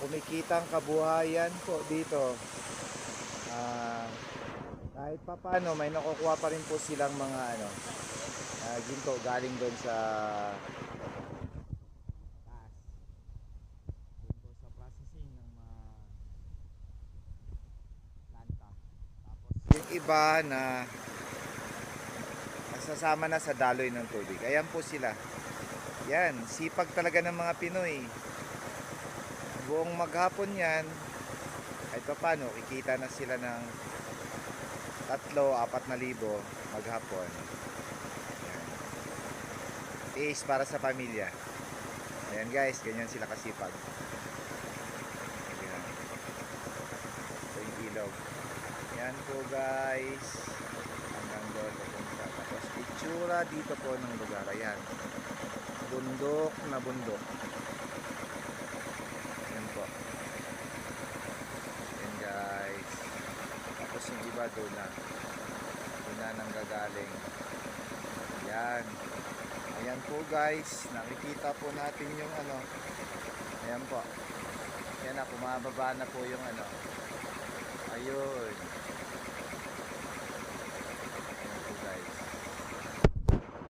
kumikitang kabuhayan po dito. Ah, kahit papano may nakukuha pa rin po silang mga ginto galing doon sa taas. Doon po sa processing ng mga planta. Tapos yung iba na nasasama na sa daloy ng tubig. Ayan po sila. Yan, sipag talaga ng mga Pinoy. Buong maghapon yan, kahit pa paano, kikita na sila ng 3,000-4,000 maghapon. Yan. Tiis para sa pamilya. Ayan guys, ganyan sila kasipag. Ayan. Ito yung ilog. Yan po guys. Hanggang doon papunta. Tapos itsura dito po ng lugar. Ayan. Bundok na bundok. Yan po. Yan guys. Tapos yung iba doon na. Doon na nanggagaling. Yan. Ayan po guys. Nakikita po natin yung Ayan po. Yan na. Pumababa na po yung Ayun.